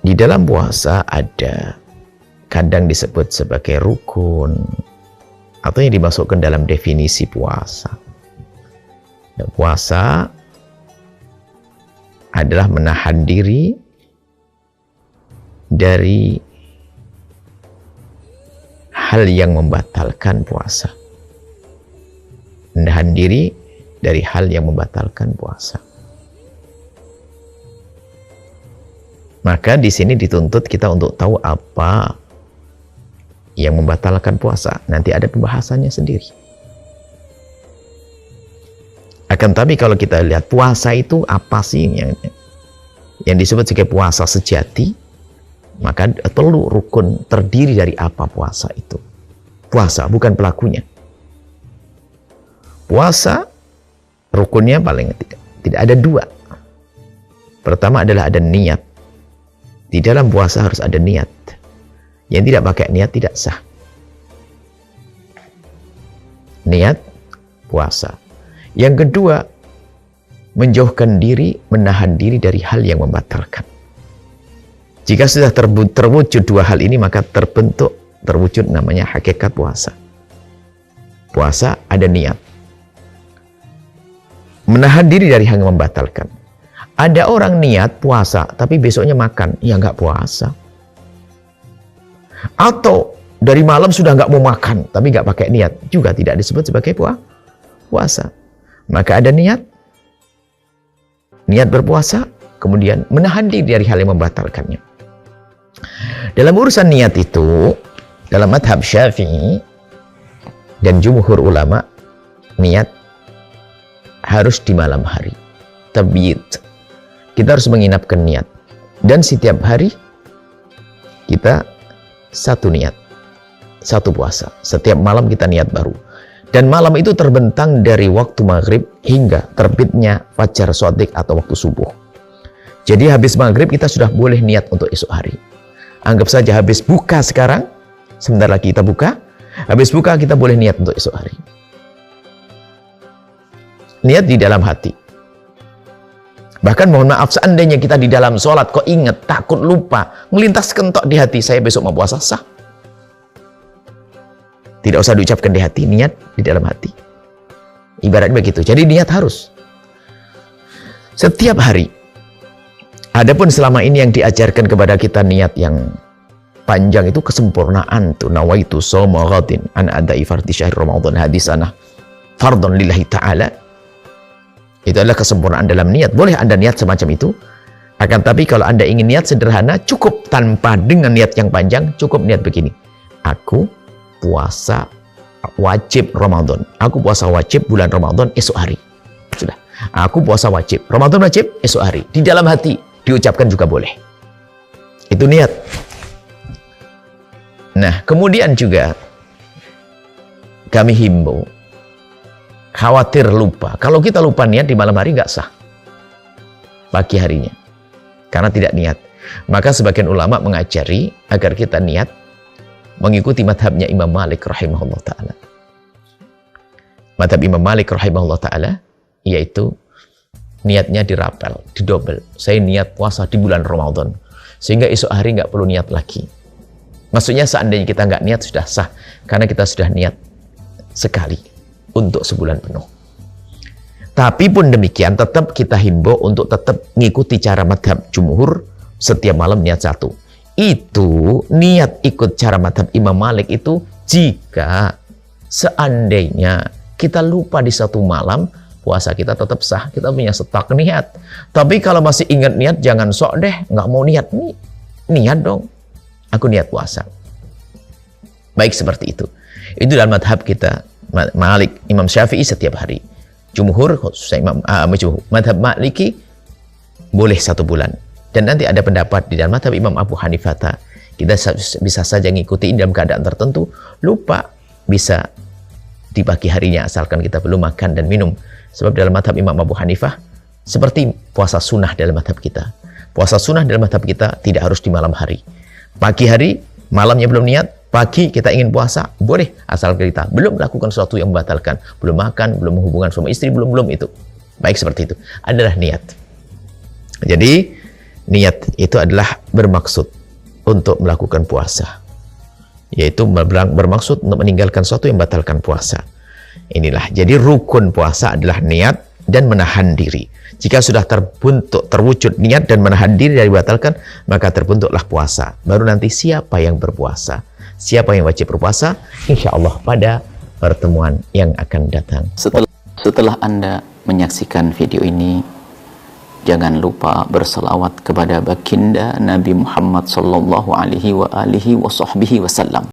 Di dalam puasa ada kadang disebut sebagai rukun atau yang dimasukkan dalam definisi puasa. Dan puasa adalah menahan diri dari hal yang membatalkan puasa. Menahan diri dari hal yang membatalkan puasa. Maka di sini dituntut kita untuk tahu apa yang membatalkan puasa. Nanti ada pembahasannya sendiri. Akan tapi kalau kita lihat puasa itu apa sih yang disebut sebagai puasa sejati, maka perlu rukun terdiri dari apa puasa itu. Puasa bukan pelakunya. Puasa rukunnya paling tidak ada dua. Pertama adalah ada niat. Di dalam puasa harus ada niat. Yang tidak pakai niat tidak sah. Niat puasa. Yang kedua, menjauhkan diri, menahan diri dari hal yang membatalkan. Jika sudah terwujud dua hal ini, maka terwujud namanya hakikat puasa. Puasa ada niat. Menahan diri dari hal yang membatalkan. Ada orang niat puasa, tapi besoknya makan, ya nggak puasa. Atau dari malam sudah nggak mau makan, tapi nggak pakai niat, juga tidak disebut sebagai puasa. Maka ada niat berpuasa, kemudian menahan diri dari hal yang membatalkannya. Dalam urusan niat itu, dalam madhab Syafi'i dan jumhur ulama, niat harus di malam hari. Tabyid. Kita harus menginapkan niat. Dan setiap hari kita satu niat. Satu puasa. Setiap malam kita niat baru. Dan malam itu terbentang dari waktu maghrib hingga terbitnya fajar shadiq atau waktu subuh. Jadi habis maghrib kita sudah boleh niat untuk esok hari. Anggap saja habis buka sekarang. Sebentar lagi kita buka. Habis buka kita boleh niat untuk esok hari. Niat di dalam hati. Bahkan mohon maaf, seandainya kita di dalam sholat kok ingat, takut lupa, melintas kentok di hati, saya besok mau puasa, sah. Tidak usah diucapkan di hati, niat di dalam hati. Ibaratnya begitu. Jadi niat harus. Setiap hari. Adapun selama ini yang diajarkan kepada kita niat yang panjang itu kesempurnaan tuh. Nawaitu shawma ghadin an adai fardhi syahri Ramadan hadisana fardhon lillahi ta'ala. Itu adalah kesempurnaan dalam niat. Boleh Anda niat semacam itu. Akan tapi kalau Anda ingin niat sederhana, cukup tanpa dengan niat yang panjang, cukup niat begini. Aku puasa wajib Ramadan. Aku puasa wajib bulan Ramadan esok hari. Sudah. Aku puasa wajib. Ramadan wajib esok hari. Di dalam hati. Diucapkan juga boleh. Itu niat. Nah, kemudian juga kami himbau. Khawatir lupa. Kalau kita lupa niat di malam hari nggak sah. Pagi harinya. Karena tidak niat. Maka sebagian ulama mengajari agar kita niat mengikuti madhabnya Imam Malik rahimahullah ta'ala. Madhab Imam Malik rahimahullah ta'ala yaitu niatnya dirapel, didobel. Saya niat puasa di bulan Ramadan. Sehingga esok hari nggak perlu niat lagi. Maksudnya seandainya kita nggak niat sudah sah. Karena kita sudah niat sekali. Untuk sebulan penuh. Tapi pun demikian tetap kita himbau untuk tetap mengikuti cara madhab jumhur setiap malam niat satu. Itu niat ikut cara madhab Imam Malik itu jika seandainya kita lupa di satu malam puasa kita tetap sah, kita punya stok niat. Tapi kalau masih ingat niat jangan sok deh, nggak mau niat nih, niat dong. Aku niat puasa. Baik seperti itu. Itu dalam madhab kita. Malik, Imam Syafi'i setiap hari. Jumhur, khususnya madhab Maliki boleh satu bulan. Dan nanti ada pendapat di dalam madhab Imam Abu Hanifah. Kita bisa saja ngikuti dalam keadaan tertentu. Lupa bisa di pagi harinya asalkan kita belum makan dan minum. Sebab dalam madhab Imam Abu Hanifah seperti puasa sunnah dalam madhab kita. Puasa sunnah dalam madhab kita tidak harus di malam hari. Pagi hari, malamnya belum niat. Pagi kita ingin puasa, boleh asal kita belum melakukan sesuatu yang membatalkan, belum makan, belum hubungan suami istri, belum itu. Baik seperti itu. Adalah niat. Jadi niat itu adalah bermaksud untuk melakukan puasa, yaitu bermaksud untuk meninggalkan sesuatu yang membatalkan puasa. Inilah, jadi rukun puasa adalah niat dan menahan diri. Jika sudah terwujud niat dan menahan diri dari batalkan, maka terbentuklah puasa. Baru nanti siapa yang berpuasa, siapa yang wajib berpuasa, insya Allah pada pertemuan yang akan datang. Setelah Anda menyaksikan video ini, jangan lupa berselawat kepada baginda Nabi Muhammad sallallahu alaihi wa alihi wa sahbihi wasallam.